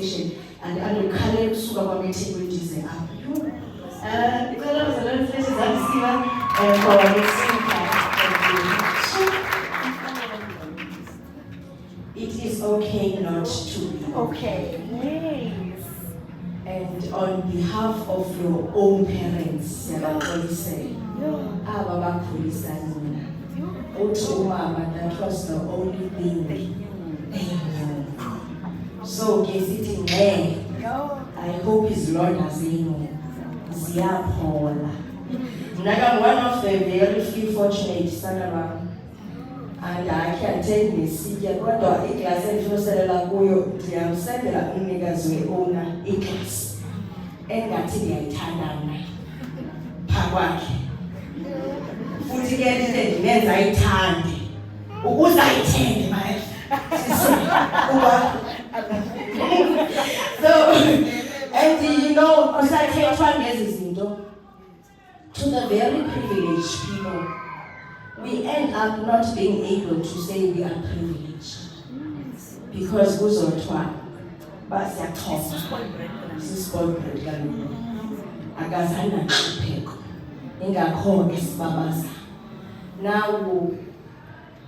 conversation and andikhalele kusuka kwam eThekwini ndize apha. Icela bazalwane futhi zamsiwa for next speaker. It is okay not to be Okay. Yes. And on behalf of your own parents, siyabaxolisa aba bakhulisa nina. Uthi umama, that was the only thing they knew. So ke sithi ngeke, I hope izilonda zenu ziyaphola. Mna one of the very few fortunate sana bam. And I can take nesitya kodwa iglasi endiloselela kuyo ndiyamsendela umnikazi we-owner iglasi engathi ndiyayithanda mna phaa kwakhe. Futhi ke ndide ndimenza ayithande ukuze ayithenge So, and you know, kusathethwa ngezi zinto, to the very privileged people, we end up not being able to say we are privileged. Because kuzothiwa basiyaxhosa sispoiled kaloku akazange nakuhlupheko ingakho esibabaza. Now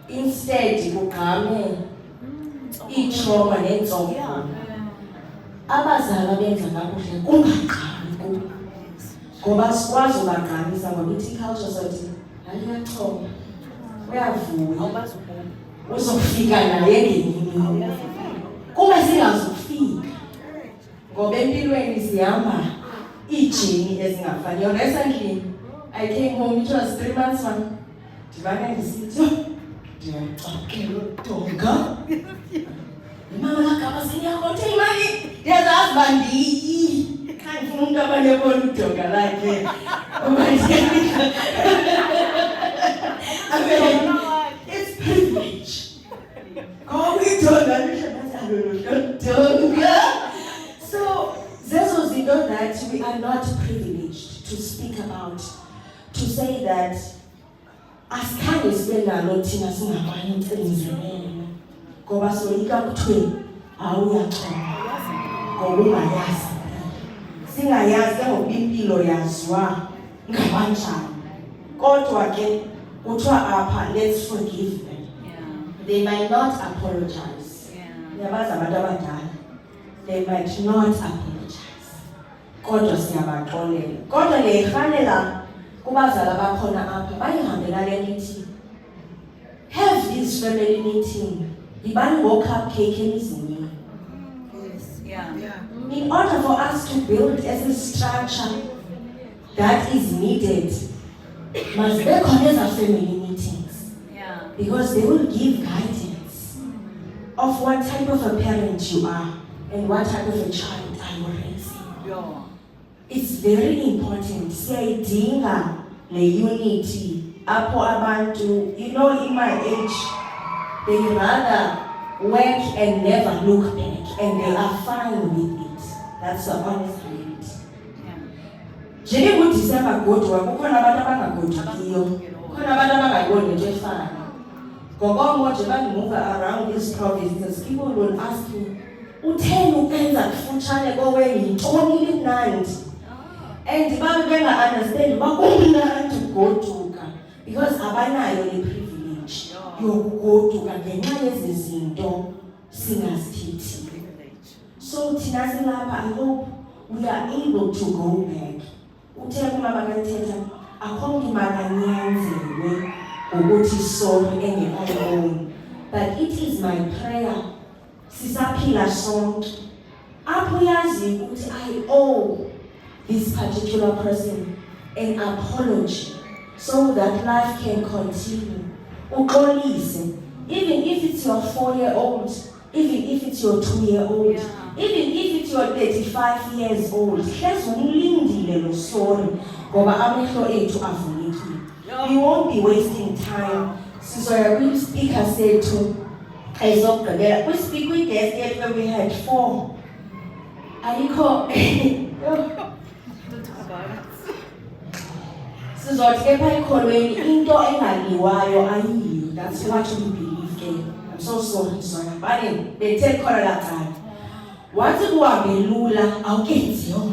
instead kugqame itrauma nentsongo abazali abenza kakuhle kungagqami kubo ngoba sikwazi ubagqamisa ngoba ithi culture sothi ayixhoba uyavuya uzofika naye ngenye kuba singazufika ngoba empilweni sihamba ijini ezingafaniyo. Recently I came home, it was 3 months one. Ndibana ndisithi ndiyacakela udonga imama lakaba sinyakothe imali ndiyazazi uba ndiyi kha ndifuna umntu abanebona udonga lakhe it's privilege. So zezo zinto that we are not privileged to speak about, to say that asikhange sibe nalo thina singabanye ucinzelelo ngoba soyika kuthiwe awuyaxhola ngoba ungayazi singayazi ke ngoba impilo yaziwa ngabanjani. Kodwa ke kuthiwa apha, let's forgive them. They might not apologize. Yabazi abantu abadala, they might not apologize. Kodwa siyabaxolela. Kodwa le irhalela kubazali abakhona apha bayihambela le nithi have this family meeting. Yibani ngo-cupcake emizini. In order for us to build as a structure that is needed, must be khona family meetings. Because they will give guidance of what type of a parent you are and what type of a child are you raising. It's very important. Siyayidinga le unity. Apho abantu, you know, in my age, they rather work and never look back, and they are fine with it. That's the honest reality. Njenge ngoDisemba godwa kukhona abantu abangagodukiyo, kukhona abantu abangayiboni into efana. Ngoba nje bandimove around these provinces, people will ask me, utheni ukwenza kufutshane kowe yintoni limnandi? And babe benga-understand uba kumnandi ugoduka because abanayo le privilege yokugoduka ngenxa yezi zinto singazithethi. So thina silapha, I hope we are able to go back. Uthe kumama kathetha akho mntu makanyenzelwe ukuthi sorry engekayiboni, but it is my prayer sisaphila sonke apho uyazi ukuthi I owe this particular person an apology so that life can continue. Uxolise, even if it's your 4-year-old, even if it's your 2-year-old, even if it's your 35 years old, hlezi umlindile lo sorry ngoba amehlo ethu avulekile. We won't be wasting time. Sizoya kwi-speaker sethu ayizogqibela kwi-guest yethu where we had 4. Ayikho sizothi ke phaa ekholweni into engaliwayo ayiyo. That's what we believe ke. I'm so sorry, bane bethe khona lacala wathi kuhambe lula awukenzi yona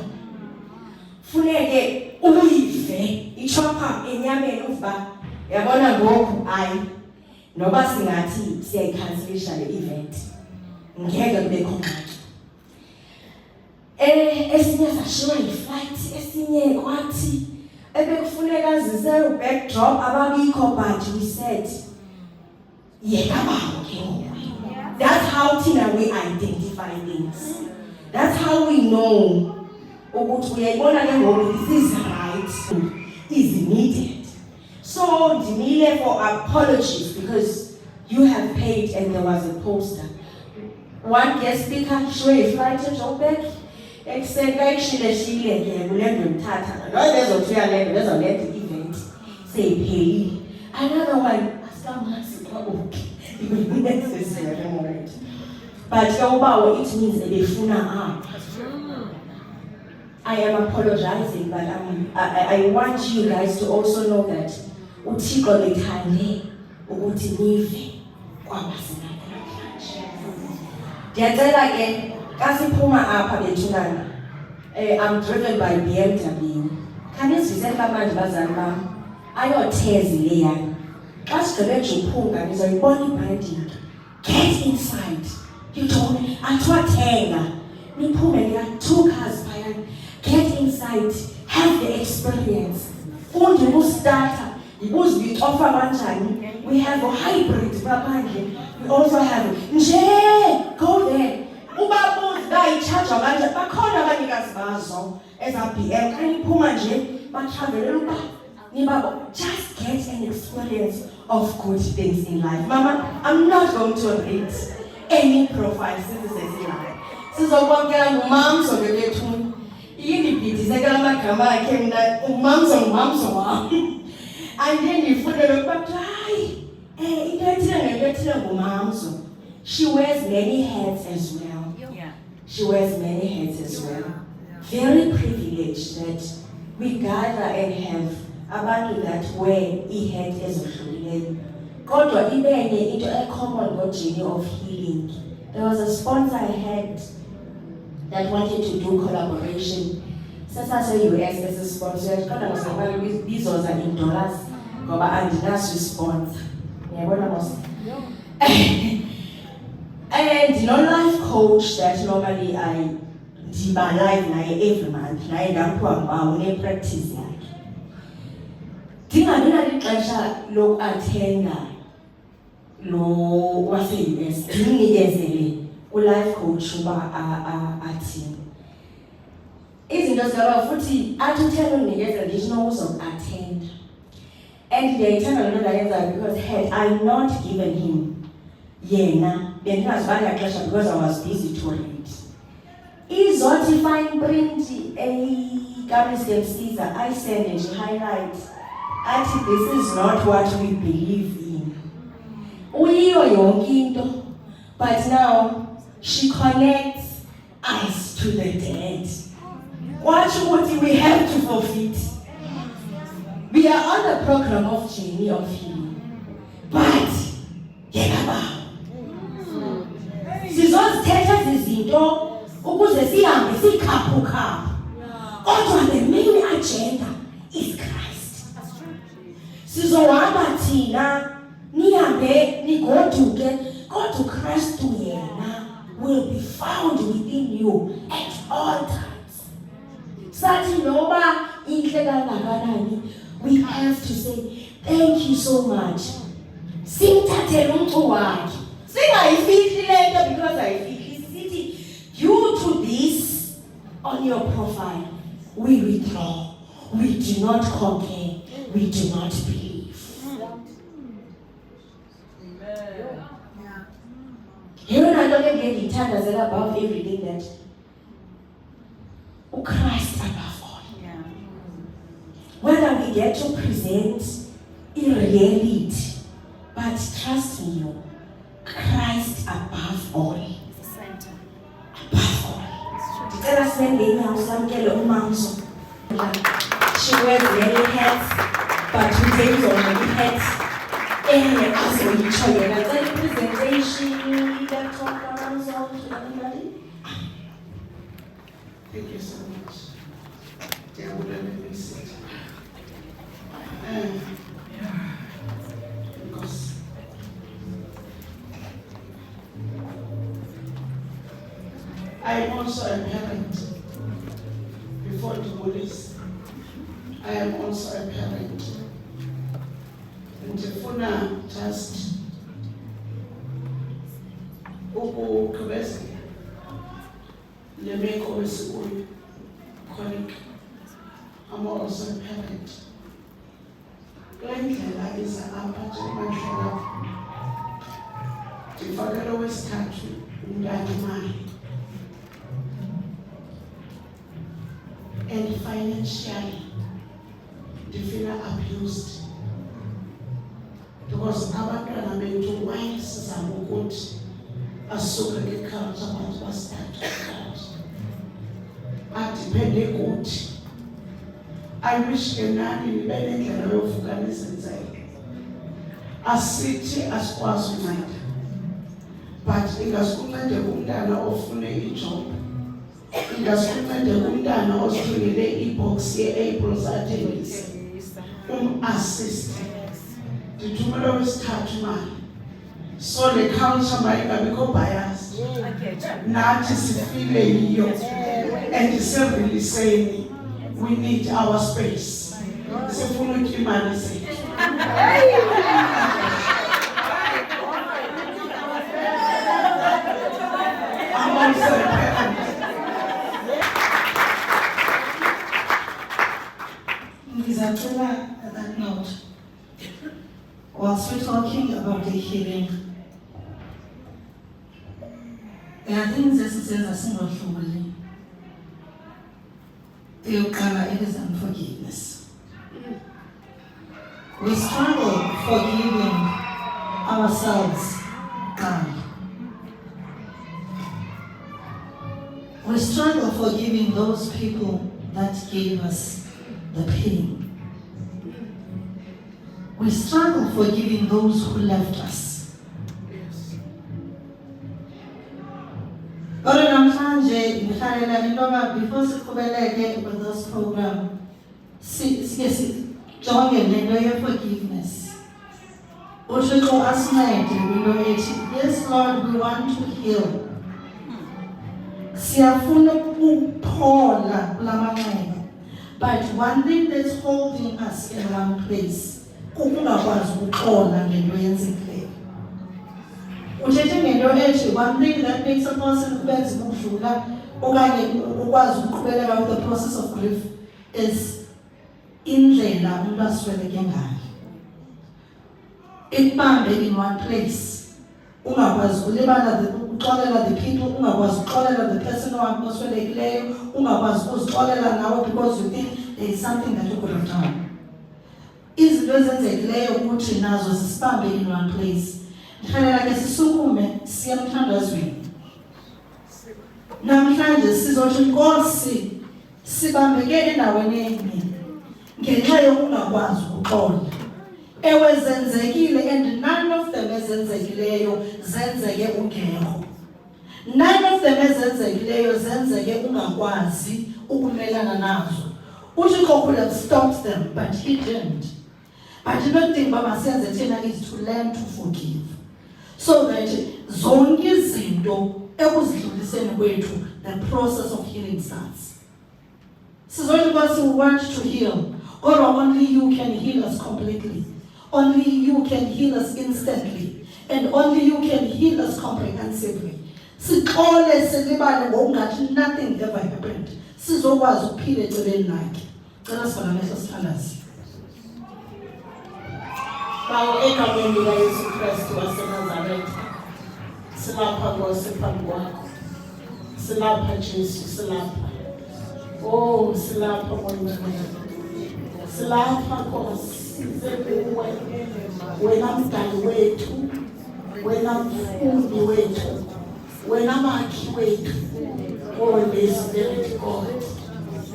funeke uyive ichopha enyameni uva yabona ngoku hayi noba singathi siyayikhanselisha le event ngeke kube khona esinye sashiywa yi-flight esinye kwathi ebekufuneka zise backdrop ababikho but we said yeka bawo ke ngoku. That's how thina we identify things. That's how we know ukuthi uyayibona ke ngoku this is right is needed. So ndimile for apologies because you have paid and there was a poster. One guest speaker shwe flight to Joburg ekseka ishile ke kulendo mthatha no bezothi uyalendo bezolenda event seyiphelile. Another one askamanzi kwa okay necessary moment but ubawo it means ebefuna apha. I am apologizing but I want you guys to also know that uThixo lethande ukuthi nive kwabasina namhlanje. Ndiyacela ke kasiphuma apha bethunana I'm driven by BMW. Khanizise kamanje bazali bami ayothezi leyana. Xa sigqibe nje uphunga nizoyibona ibranding. Get inside. You don't atwathenga. Niphume nika 2 cars phayana. Get inside. Have the experience. Funda ukustarta. Yibuzi offer kanjani. We have a hybrid ngaphandle. We also have nje go there. Ubabuzi bayicharge kanje bakhona abanikazi bazo ezaBM kaniphuma nje batravelela uba nibabo just get an experience of good things in life. Mama, I'm not going to read any profile sizesizilana. Sizokwamkela ngumamzo ngebethuni. Yini bhidizekela amagama akhe mina umamzo wami. And then ngifundele ukuba hayi into ethile ngumamzo. She wears many hats as well. She wears many hats as well. Very privileged that we gather and have abantu that wear i-hat ezohlukileyo. Kodwa ibenye into common ngo-journey of healing. There was a sponsor I had that wanted to do collaboration. Sasa-US as a sponsor, kodwa ngizobala bizoza in dollars ngoba andinaso sponsor. Ngiyabona mos. And life coach that normally I diba live naye every month naye ngaphiwa ngbawo ne-practice yakhe. Ndingabi nalixesha loku-athenda lo wase-US ndimnikezele u-life coach uba athini. Izinto zikaba futhi athi uthena undinikeza ndithi nokuzoku-athenda. And ndiyayithanda le nto ndayenzayo because had I not given him yena bendingazibanga xesha because I was busy to read. Izothi fine print Gabriel Caesar I send and she highlights athi this is not what we believe in. Uyiyo yonke into but now she connects us to the dead. What we have to forfeit. We are on the program of journey of healing. But yekaba sizozithetha izinto ukuze sihambe sikhaphukhaphu. Kodwa the main agenda is Christ. Sizohamba thina nihambe nigoduke kodwa Kristu yena will be found within you at all times. Sathi noba inhle kangakanani we have to say thank you so much. Simthathele umcu wakhe. Singayifihli lento because ayifihli sithi due to this on your profile we withdraw. We do not compare. We do not believe. You know, I don't get the time above everything that Christ above all. Whether we get to present in reality, but trust me, Christ above all. Above all. She wears many hats, but today is only hats. And as we show you, presentation, Thank you so much. Dear Lord, sit. Because I am also a parent. Before the police, I am also a parent. And Jefuna just ukugqibeza le meko esikuyo chronic. I'm also a parent. Kule ndlela iza apha njengoba ndihlala ndifakela owesithathu umntana imali. And financially, they feel abused. Because abantwana bethu wayesizama ukuthi asuke ngekhawunti abantu basithathu ikhawunti. Adipende kuthi. I wish ke nani nibe nendlela yovuka nizenzele. Asithi asikwazi unceda. But ingasukuncede umntana ofune ijob. Ingasukuncede umntana osithengele ibox ye-April athengise. Assist. Ndithumela wesithathu imali. So le counter mayingabikho biased. Nathi sifile yiyo. And sireleaseni. We need our space. Sifuna ukutya imali zethu. I'm also a parent. At that note, whilst we're talking about the healing, there are things that says are single-handedly. It is unforgiveness. We struggle forgiving ourselves, God. We struggle forgiving those people that gave us the pain. We struggle forgiving those who left us. But namhlanje ngikhalela into before siqhubeleke with this program, sijonge lento ye-forgiveness. uThixo asincede kwinto ethi, yes Lord, we want to heal. Siyafuna ukuphola kula manxeba. But one thing that's holding us in one place, ukungakwazi ukuxola ngento yenzekileyo. Uthethe ngento ethi, one thing that makes a person kubenza ukudlula okanye ukwazi ukuqhubeleka with the process of grief is indlela umuntu asweleke ngayo. Ikubambe in one place. Ungakwazi ulibala ukuxolela the people, ungakwazi ukuxolela the person oswelekileyo, ungakwazi ukuzixolela nawe because you think there is something that you could have done. Izinto ezenzekileyo ukuthi nazo zisibambe in one place. Ndikhalela ke sisukume siya emthandazweni. Namhlanje sizothi Nkosi sibambeke endaweni enye ngenxa yokungakwazi ukuxola. Ewe zenzekile and none of them ezenzekileyo zenzeke ungekho. None of them ezenzekileyo zenzeke ungakwazi ukumelana nazo. uThixo could have stopped them, but he didn't. But you don't think Baba says that thina is to learn to forgive. So that zonke izinto ekuzidluliseni kwethu, the process of healing starts. Sizothi Nkosi, we want to heal. God, only you can heal us completely. Only you can heal us instantly. And only you can heal us comprehensively. Siqole silibale ngokungathi nothing ever happened. Sizokwazi ukuphila eceleni lakhe. Cela sibona mehlo sithandaze. Bawo egameni likaYesu Kristu waseNazaretha. Silapha Nkosi phambi kwakho. Silapha Jesu, silapha. Oh, silapha Moya. Silapha Nkosi. Wena mdali wethu, wena mfundi wethu, wena makhi wethu. Holy Spirit God,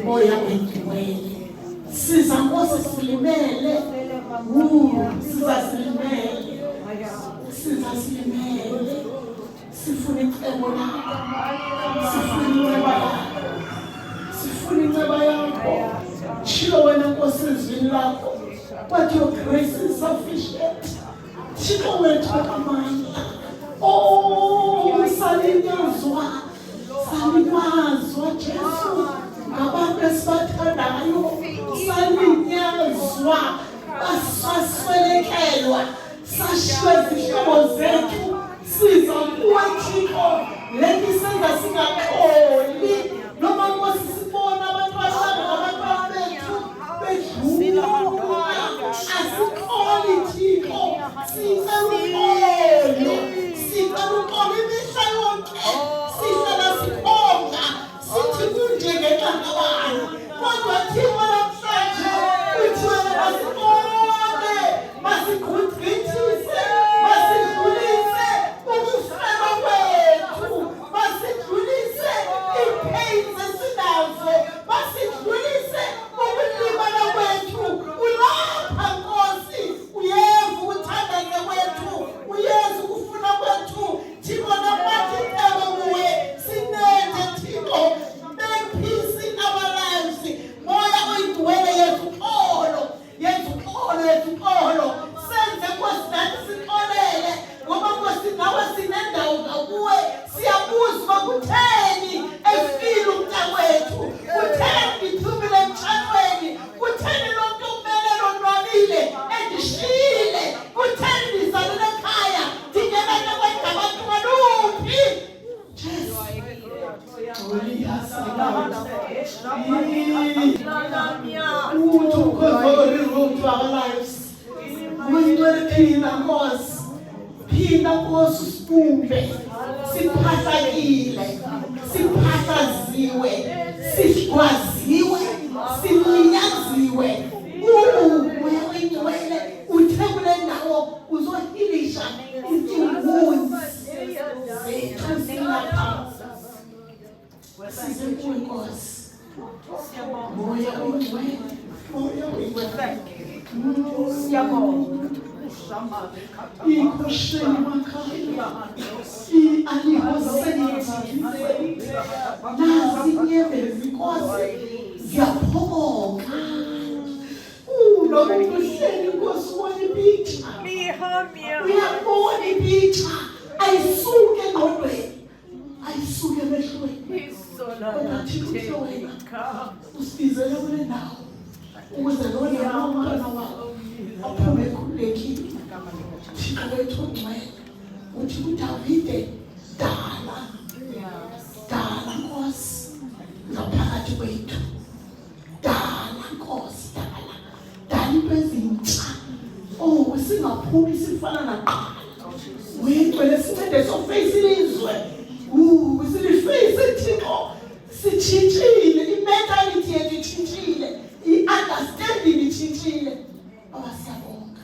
Moya wendiweyo. Siza Nkosi silimele, siza silimele, sifuna icebo lakho, sifuna inweba lakho, ezwini lakho but your grace is sufficient. Thixo wethu amandla, oh salinyazwa Jesu ngabantu esibathandayo, salinyazwa basaswelekelwa sashiywe izihlobo zethu siza kuwe Thixo lethi senza singaxoli noma Nkosi sibona abantwana ngabantwana bethu bedlula asixoli Thixo sicela uxolo imihla yonke sihlala sibonga sithi kunje ngenxa kabani kodwa Thixo namhlanje uthi wena masibone masigqithise masidlulise ukufela kwethu masidlulise ipains esinazo masidlulise ukulimala kwethu ulapha Nkosi uyeza ukuthandaza kwethu uyeza ukufuna kwethu Thixo nabathi ebe kuwe sinethe Thixo make peace in our lives moya uyidwele yethu xolo senze Nkosi nathi sixolele ngoba Nkosi nawe sinendawo ngakuwe siyabuza uba kutheni efile umntakwethu kutheni ngithumile emtshatweni kutheni lonke kumele lonwabile endishiyile kutheni ndizalele ekhaya ndingenane kwendabantu maluphi Jesu to cover the room to our lives. We will phinda Nkosi. Phinda Nkosi sibumbe. Siphahakile. Siphahlaziwe. Sigwaziwe. Silinyaziwe. Umoya oyingcwele uthe kule ndawo uzohilisha inhlungu zethu zilapha. Size kuwe Nkosi. Moya oyingcwele. Ikosheni makhaya alihoseni nazi nyembezi Nkosi ziyaphokoka noma uhleli Nkosi ubona ipicture uyabona ipicture ayisuke engqondweni ayisuke emehlweni kodwa Thixo wena usibizele kule ndawo ukuze lona umntwana wakho aphume ekhululekile Thixo wethu ongcwele uthi kuDavide dala Nkosi ngaphakathi kwethu dala Nkosi dala into ezintsha singaphumi sifana naqala wengcwele sincede soface ilizwe silifeyise Thixo sitshintshile imentality yethu itshintshile i-understanding itshintshile baba siyabonga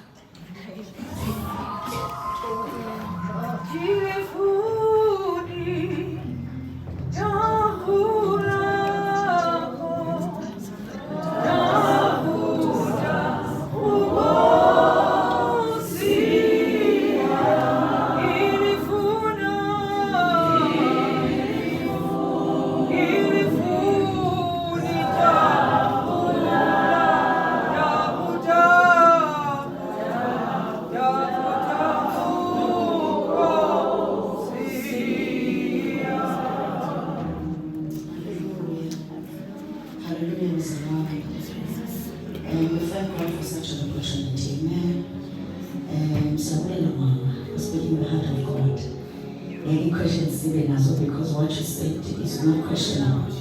because what you said is not questionable.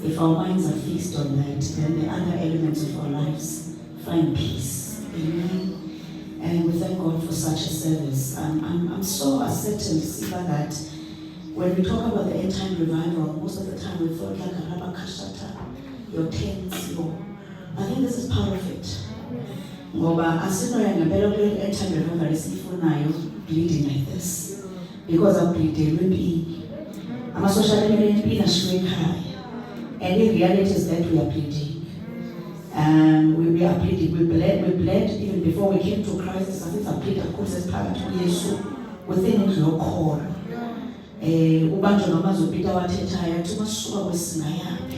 If our minds are fixed on that, then the other elements of our lives find peace. Amen. And we thank God for such a service. I'm so certain, Siva, that when we talk about the end-time revival, most of the time we thought like a rabakashata, your tents, I think this is part of it. Ngoba asino yangabela kule end-time revival isifunayo bleeding like this. Because I'm bleeding, I'm a social media high. And the reality is that we are bleeding. We are bleeding. We bled even before we came to Christ. I think I bleed a course as part of Jesus within your core. Ubanjo namazo pita wateta ya tumasuka wesinga yapi.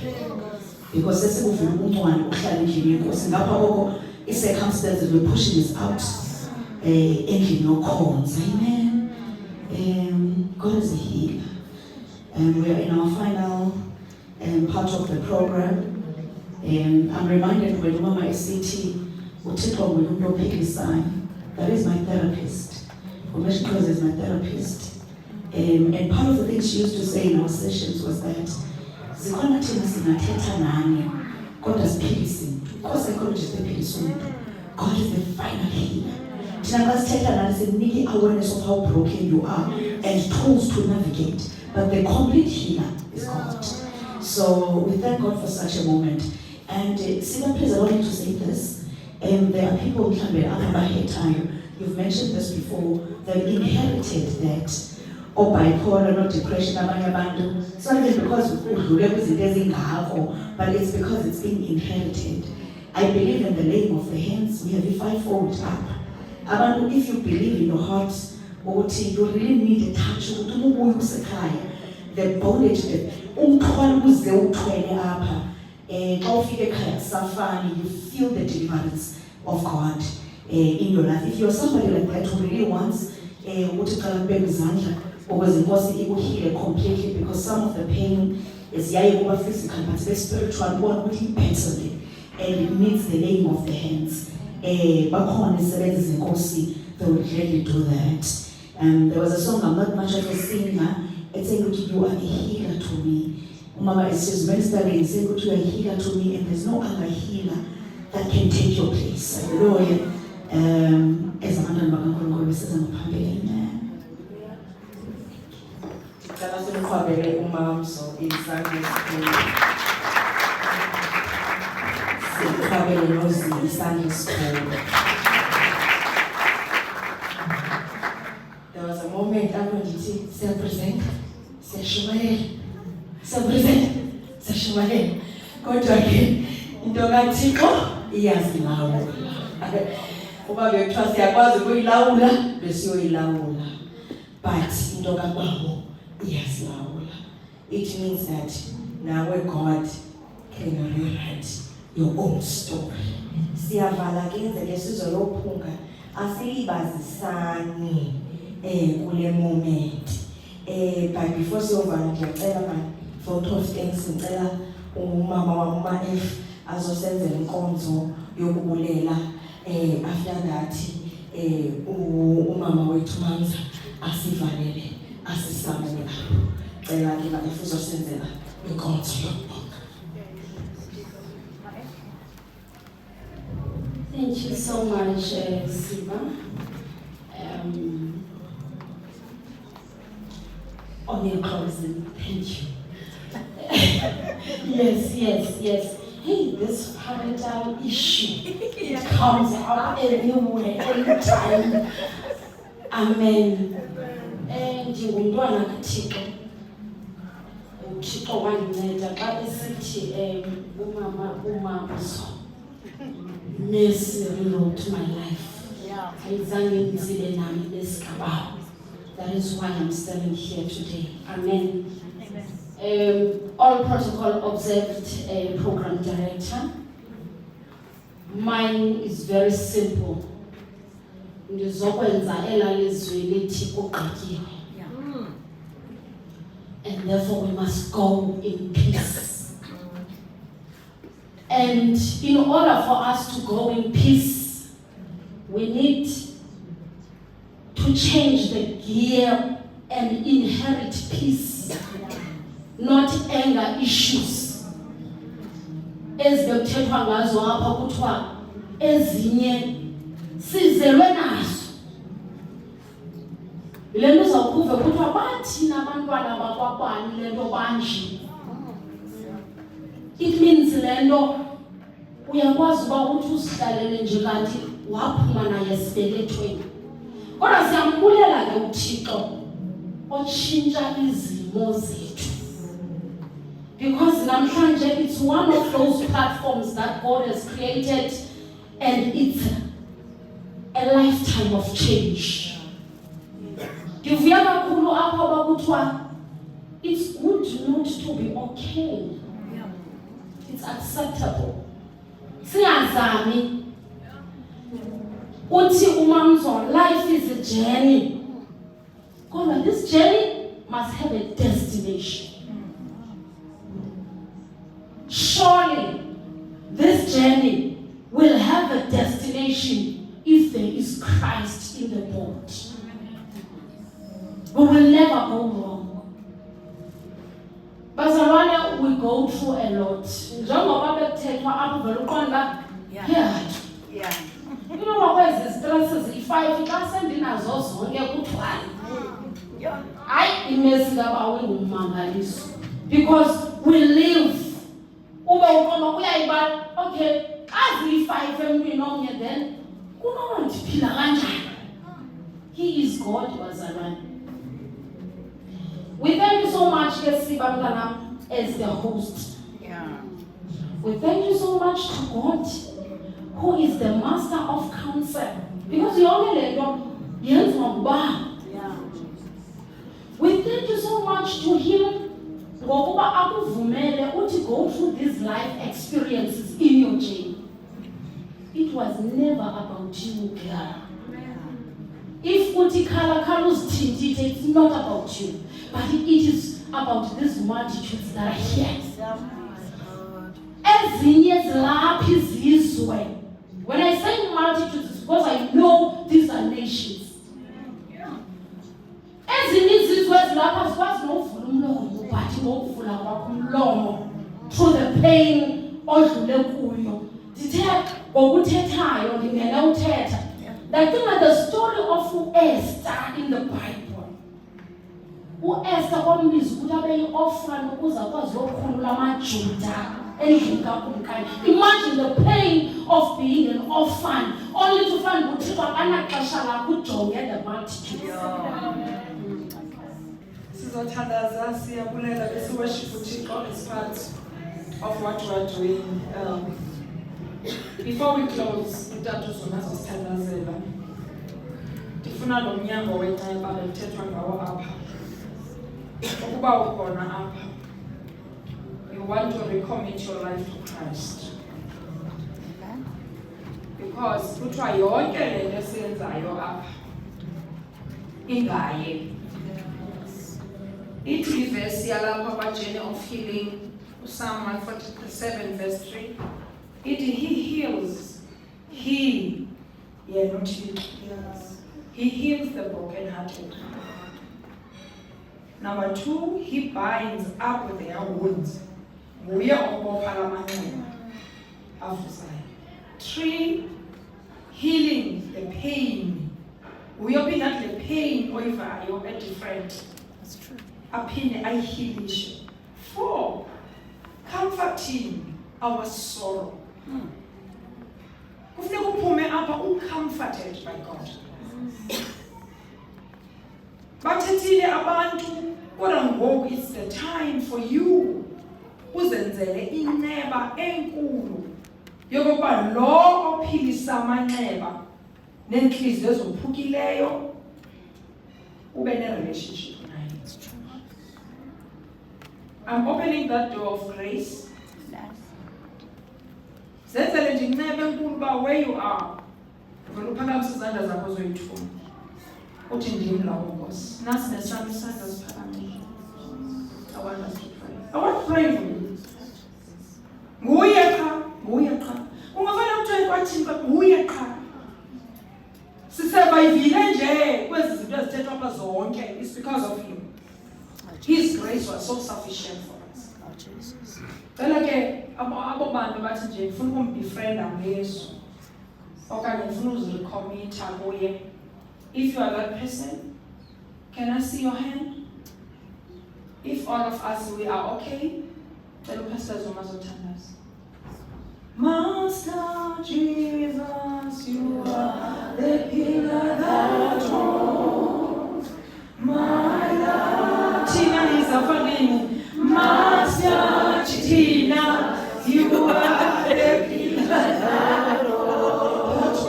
Because sesikuvula umntwana uhlala endlini yenkosi ngapha koko i-circumstances we're pushing us out endlini yokhonza. Amen. God is a healer. And we are in our final part of the program. I'm reminded when Mama SCT uThixo ngumuntu ophikisayo. That is my therapist. Formation Cause is my therapist. And part of the things she used to say in our sessions was that zikhona thina singathetha nani kodwa siphilise umuntu. Co-psychologist ephilisa umuntu. God is the final healer. Thina masithetha nani sinike awareness of how broken you are and tools to navigate. But the complete healer is God. So we thank God for such a moment. And Sina, please allow me to say this. There are people who can be you've mentioned this before. They've inherited that. Or bipolar, not depression, it's not even because but it's because it's been inherited. I believe in the laying of the hands. We have a fivefold up. If you believe in your heart, you really need a touch. The bondage that you feel the deliverance of God in your life. If you're somebody like that who really wants completely, because some of the pain is physical, but the spiritual one mentally, and it needs the laying of the hands. They will really do that. There was a song, I'm not much of a singer. It's saying, you are a healer to me. Mama is just ministering, saying, you are a healer to me, and there's no other healer that can take your place. Hallelujah. As a man, amen. There was a moment I wanted to say, present. Go to again. Into yes, now. Uba bethusa yakwazi ukuyilawula besiyoyilawula, but into kaBaba iyazilawula. It means that now God can rewrite your own story. Siyavala ke indlela esizoyophunga asilibazisani kule moment. But before siyovala ngiyacela man vote of thanks ngicela umama wama F azosenzela inkonzo yokubulela. After that, umama wethu Manza asivalele asisamele lapho. Cela ke bafuzo senzela inkonzo yokubonga. Thank you so much, Siba. On your closing, thank you. Yes. Hey, this parental issue, it comes up anywhere, anytime. Amen. Njengomntwana kaThixo, uThixo wandinceda xa esithi umama mercy rewrote my life. Ayizange nzile nami besigaba. That is why I'm standing here today. Amen. All protocol observed, program director. Mine is very simple. And therefore we must go in peace. And in order for us to go in peace, we need to change the gear and inherit peace. Not anger issues. Ezibekuthethwa ngazo apha kuthiwa ezinye sizelwe nazo. Le nto uzawukuva kuthiwa bathina abantwana bakwakwani le nto banje. It means le nto uyakwazi uba uthi usihlalele nje kanti waphuma naye esibelethweni. Kodwa siyambulela ke uThixo otshintsha izimo zethu. Because namhlanje it's one of those platforms that God has created, and it's a lifetime of change. Ndivuya kakhulu apha bakuthiwa it's good not to be okay. it's acceptable. Singazami. Uthi umamzo, life is a journey. God, this journey must have a destination. Surely, this journey will have a destination if there is Christ in the boat. We will never go wrong. Bazalwane, we go through a lot. Njengoba bekuthethwa apho vele uqonda yeah. You know what is the stresses if xa sendinazo zonke kuthiwani. Hayi imesi kabawe ngummangaliso. Because we live. Ube uqoma kuyayiba okay, xa ziyi-5 emntwini omnye then kunokundiphila kanjani. He is God, bazalwane. We thank you so much, Siba Mtanam, as the host. Yeah. We thank you so much to God, who is the master of counsel. Because you only let go, from bar. We thank you so much to him, ngokuba akuvumele uthi go through these life experiences in your journey. It was never about you, girl. If uthi khala uzithintithe, it's not about you. But it is about these multitudes that are here. Ezinye zilapha izizwe. When I say multitudes, it's because I know these are nations. Ezinye izizwe zilapha zikwazi nokuvula umlomo, but ngokuvula kwakho umlomo through the pain odlule kuyo. Ndithe ngokuthethayo ndingena uthetha. I think that the story of Esther in the Bible. Esther kwambiza ukuthi abe yi-orphan ukuze akwazi ukukhulula amaJuda endlini kakumkani. Imagine the pain of being an orphan, only to find uThixo akanaxesha lakho ujonge the multitude. Sizothandaza siyabulela besiworship uThixo as part of what we are doing. Before we close, uTata Zuma sisithandazela. Ndifuna lo mnyango wenceba bekuthethwa ngawo apha. Ukuba ukhona apha, you want to recommit your life to Christ. Because kuthiwa yonke le nto esiyenzayo apha ingaye. Ithi ivesi yalapha kwa-Journey of Healing, Psalm 147 verse 3. Ithi he heals. Not he. He heals the brokenhearted. Number 2, he binds up their wounds. Nguye obopha amanqeba avuzayo. 3, healing the pain. Nguye ophinda le pain oyivayo different. That's true. Aphinde ayihealishe. 4, comforting our sorrow. Kufuneka uphume apha uncomforted by God. Bathethile abantu kodwa ngoku it's the time for you uzenzele inceba enkulu yokuba lo ophilisa amanxeba nenhliziyo ezophukileyo ube ne-relationship naye. I'm opening that door of grace. Zenzele nje inceba enkulu uba where you are vele uphakamisa izandla zakho zoyithuma uthi ndim lawo Nkosi. Nasi nesami isandla siphakamile. I want us to pray. I want to pray for you. Nguye qha. Ungafanele kuthiwe kwathini nguye qha. Sisurvivile nje kwezi zinto ezithethwa apha zonke. It's because of him. His grace was so sufficient for us. Phela ke abo bantu bathi nje ngifuna ukumbefrienda ngeyesu. Okanye ngifuna uzirecommitha kuye. If you are that person, can I see your hand? If all of us, we are okay, then Pastor Zuma zothandaza. Master Jesus, you are the pillar that holds my life. Tina is a funny. Master Tina, you are the pillar that holds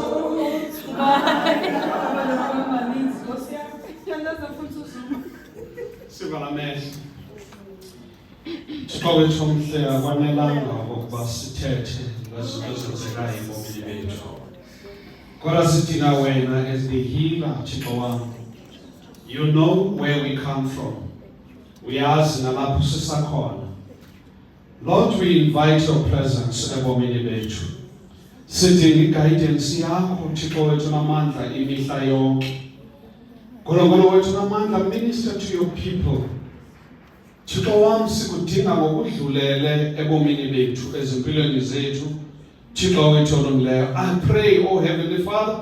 my life. Sivala mexe. Thixo wethu omhle akwanelanga ukuba sithethe ngezinto ezenzekayo ebomini bethu. Kodwa sidinga wena as the healer, Thixo wam. You know where we come from. Uyazi nalapho sisakhona. Lord, we invite your presence ebomini bethu. Sidinga guidance yakho Thixo wethu namandla imihla yonke. Nkulunkulu wethu namandla, minister to your people. Thixo wam sikudinga ngokudlulele ebomini bethu ezimpilweni zethu. Thixo wethu olungileyo. I pray, oh Heavenly Father,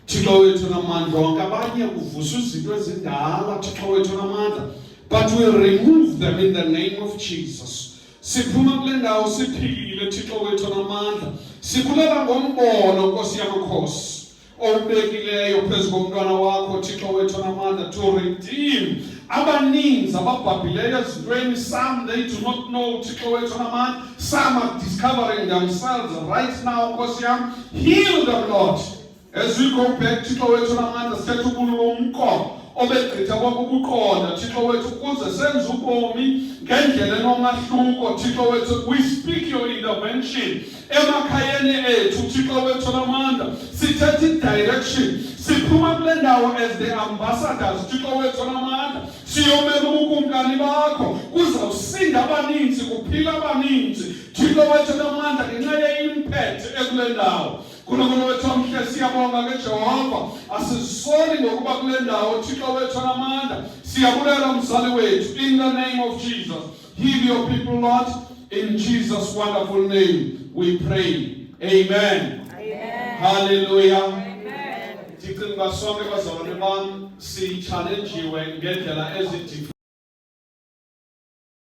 Thixo wethu namandla wonke abanye kuvusa izinto ezindala Thixo wethu namandla, but we remove them in the name of Jesus. Siphuma kule ndawo siphilile Thixo wethu namandla. Sikhulela ngombono Nkosi yamakhosi obekileyo phezu komntwana wakho Thixo wethu namandla to redeem abaninzi ababhabhileyo ezintweni. Some they do not know Thixo wethu namandla. Some are discovering themselves right now Nkosi yam. Heal them, Lord. As we go back Thixo wethu namandla sithetha ubulumko obegqitha kwakubuqonda Thixo wethu ukuze senze ubomi ngendlela enomahluko Thixo wethu. We speak your intervention emakhayeni ethu Thixo wethu namandla. Sithetha direction. Siphuma kule ndawo as the ambassadors Thixo wethu namandla. Siyomela ubukumkani bakho kuzawusinda abaninzi, kuphila abaninzi Thixo wethu namandla ngenxa ye-impact ekule ndawo. Nkulunkulu wethu omhle siyabonga ke Jehova, asisoli ngokuba kule ndawo Thixo wethu namandla. Siyabulela mzali wethu in the name of Jesus. Heal your people, Lord, in Jesus' wonderful name we pray. Amen. Amen. Hallelujah. Amen. Ndicinga sonke bazalwane bam si-challenjiwe ngendlela ezidifferent.